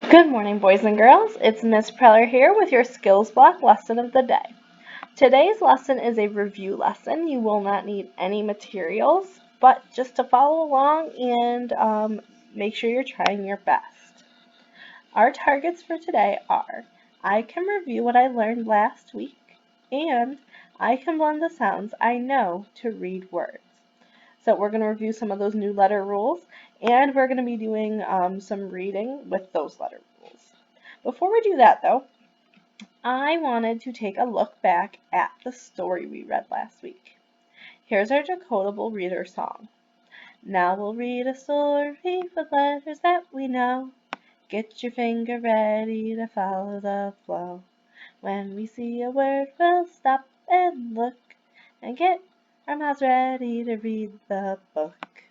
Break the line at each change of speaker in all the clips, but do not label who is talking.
Good morning, boys and girls. It's Miss Preller here with your Skills Block lesson of the day. Today's lesson is a review lesson. You will not need any materials, but just to follow along and make sure you're trying your best. Our targets for today are I can review what I learned last week, and I can blend the sounds I know to read words. So we're going to review some of those new letter rules, and we're going to be doing some reading with those letter rules. Before we do that, though, I wanted to take a look back at the story we read last week. Here's our decodable reader song. Now we'll read a story with letters that we know. Get your finger ready to follow the flow. When we see a word, we'll stop and look and get our mouths ready to read the book.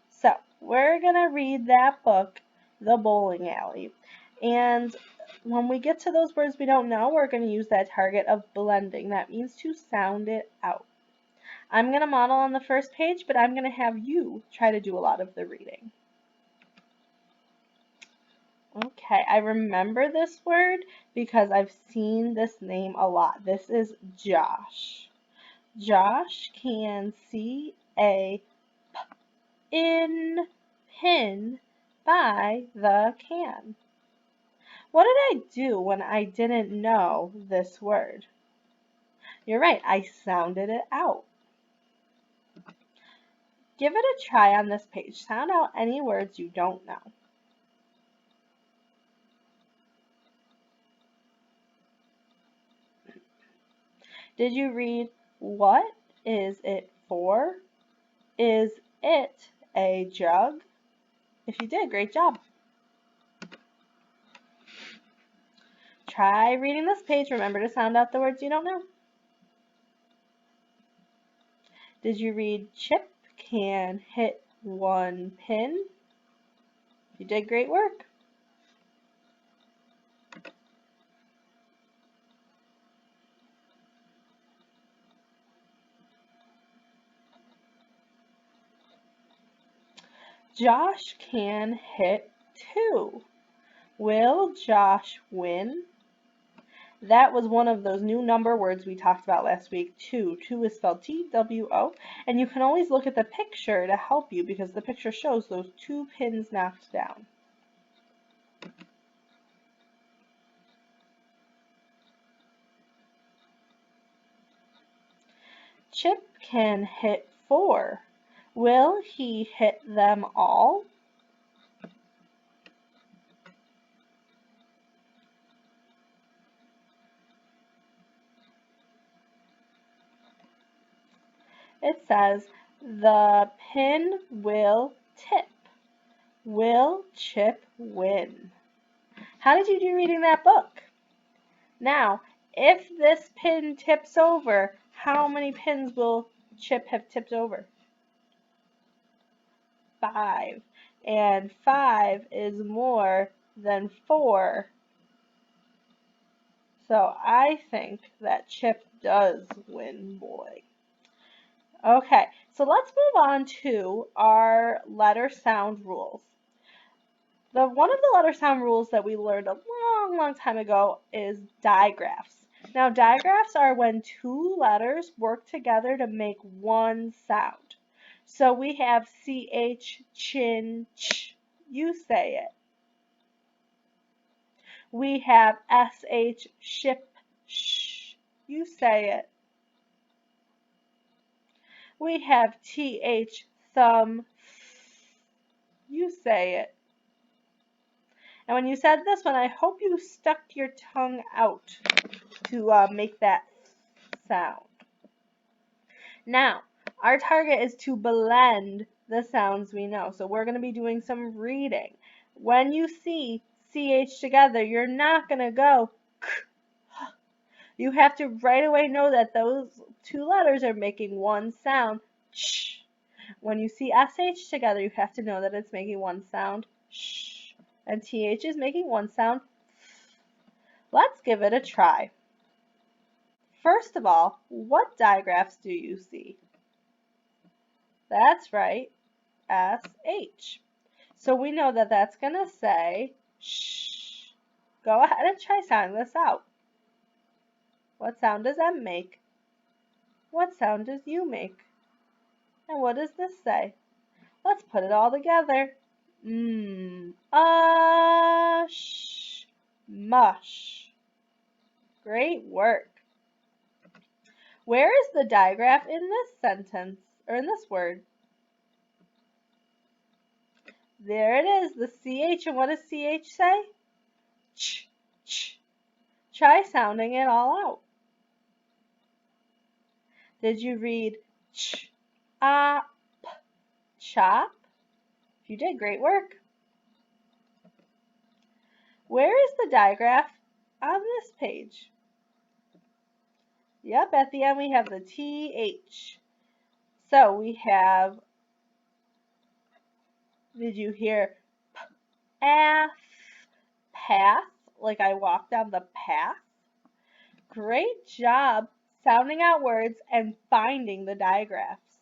So, we're going to read that book, The Bowling Alley. And when we get to those words we don't know, we're going to use that target of blending. That means to sound it out. I'm going to model on the first page, but I'm going to have you try to do a lot of the reading. Okay, I remember this word because I've seen this name a lot. This is Josh. Josh can see a pin by the can. What did I do when I didn't know this word? You're right, I sounded it out. Give it a try on this page. Sound out any words you don't know. Did you read what is it for? Is it a jug? If you did, great job. Try reading this page. Remember to sound out the words you don't know. Did you read Chip can hit one pin? You did great work. Josh can hit two. Will Josh win? That was one of those new number words we talked about last week, two. Two is spelled T-W-O, and you can always look at the picture to help you because the picture shows those two pins knocked down. Chip can hit four. Will he hit them all? It says the pin will tip. Will Chip win? How did you do reading that book? Now, if this pin tips over, how many pins will Chip have tipped over? 5. And 5 is more than 4. So I think that Chip does win, boy. Okay, so let's move on to our letter sound rules. One of the letter sound rules that we learned a long time ago is digraphs. Now, digraphs are when two letters work together to make one sound. So we have CH, chin, ch. You say it. We have SH, ship, sh. You say it. We have TH, thumb, you say it. And when you said this one, I hope you stuck your tongue out to make that sound. Now, our target is to blend the sounds we know. So we're going to be doing some reading. When you see CH together, you're not going to go k. You have to right away know that those two letters are making one sound, sh. When you see SH together, you have to know that it's making one sound, sh. And TH is making one sound. Let's give it a try. First of all, what digraphs do you see? That's right, SH. So we know that that's going to say sh. Go ahead and try sounding this out. What sound does M make? What sound does U make? And what does this say? Let's put it all together. Mush. Great work. Where is the digraph in this sentence, or in this word? There it is, the CH, and what does CH say? Ch, ch. Try sounding it all out. Did you read ch, p, chop? If you did, great work. Where is the digraph on this page? Yep, at the end we have the TH. So we have, did you hear path, path, like I walked down the path? Great job sounding out words and finding the digraphs.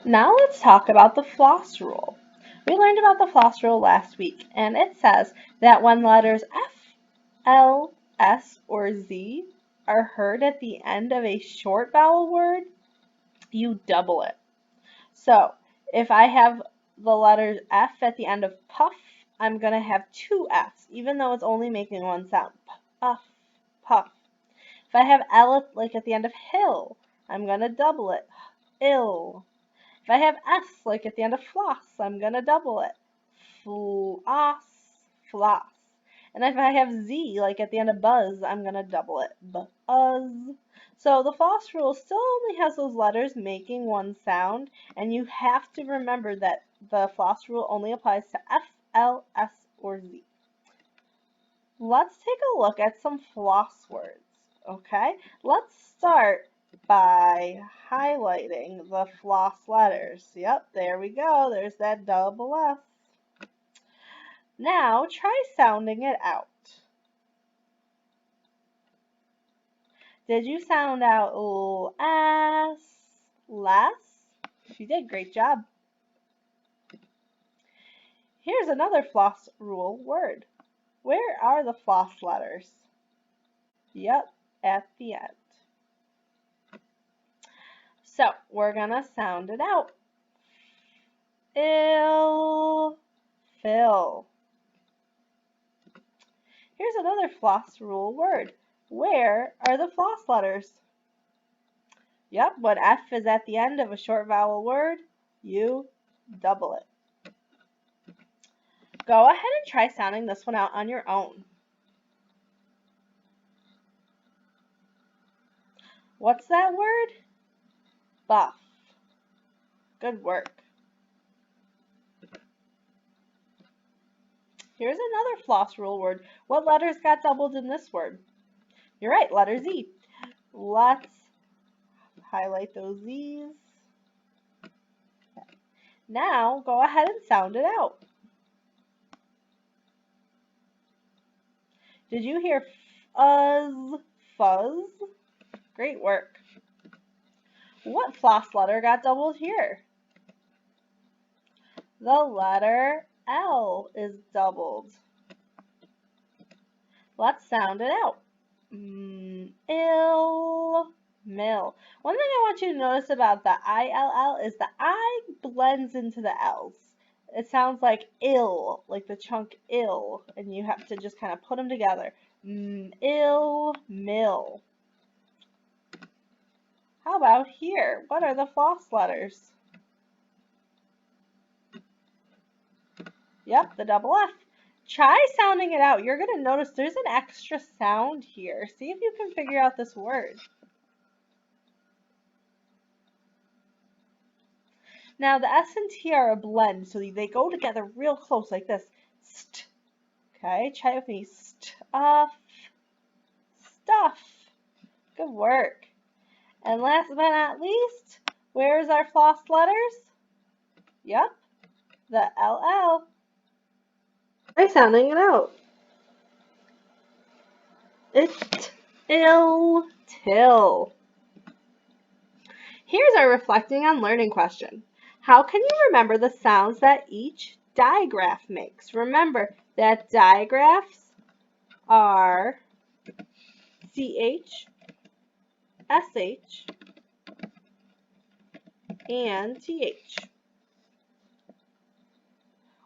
Now let's talk about the floss rule. We learned about the floss rule last week, and it says that when letters F, L, S, or Z are heard at the end of a short vowel word, you double it. So if I have the letter F at the end of puff, I'm going to have two Fs, even though it's only making one sound. Puff, puff. If I have L like at the end of hill, I'm going to double it. Ill. If I have S like at the end of floss, I'm going to double it. Floss, floss. And if I have Z like at the end of buzz, I'm going to double it. Buzz. So the floss rule still only has those letters making one sound, and you have to remember that the floss rule only applies to F, L, S, or Z. Let's take a look at some floss words, okay? Let's start by highlighting the floss letters. Yep, there we go. There's that double F. Now try sounding it out. Did you sound out less? Less? You did, great job. Here's another floss rule word. Where are the floss letters? Yep, at the end. So we're gonna sound it out. Ill, fill. Here's another floss rule word. Where are the floss letters? Yep, when F is at the end of a short vowel word, you double it. Go ahead and try sounding this one out on your own. What's that word? Buff. Good work. Here's another floss rule word. What letters got doubled in this word? You're right, letter Z. Let's highlight those Z's. Now go ahead and sound it out. Did you hear fuzz, fuzz? Great work. What floss letter got doubled here? The letter L is doubled. Let's sound it out. Ill, mill. One thing I want you to notice about the ILL is the I blends into the L's. It sounds like ill, like the chunk ill, and you have to just kind of put them together. Ill, mill. How about here? What are the floss letters? Yep, the double F. Try sounding it out. You're going to notice there's an extra sound here. See if you can figure out this word. Now, the S and T are a blend, so they go together real close like this. St. Okay, try it with me. Stuff. Stuff. Good work. And last but not least, where's our floss letters? Yep, the LL. Try sounding it out. It, ill, till. Here's our reflecting on learning question. How can you remember the sounds that each digraph makes? Remember that digraphs are CH, SH, and TH.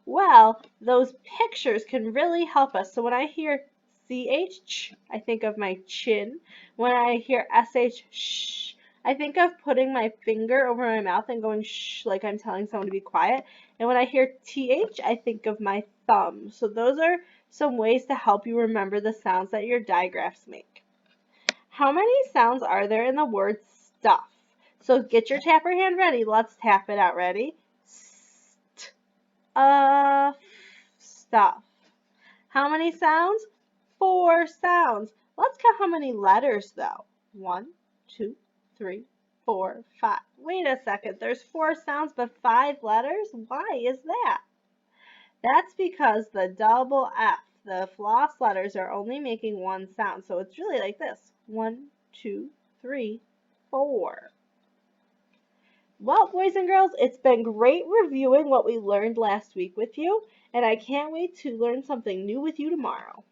Well, those pictures can really help us. So when I hear CH, I think of my chin. When I hear SH, shh, I think of putting my finger over my mouth and going shh, like I'm telling someone to be quiet. And when I hear TH, I think of my thumb. So those are some ways to help you remember the sounds that your digraphs make. How many sounds are there in the word stuff? So get your tapper hand ready. Let's tap it out. Ready? Stuff. How many sounds? 4 sounds. Let's count how many letters though. 1, 2, 3, 4, 5. Wait a second, there's 4 sounds but 5 letters? Why is that? That's because the double F, the floss letters, are only making 1 sound. So it's really like this. 1, 2, 3, 4. Well, boys and girls, it's been great reviewing what we learned last week with you, and I can't wait to learn something new with you tomorrow.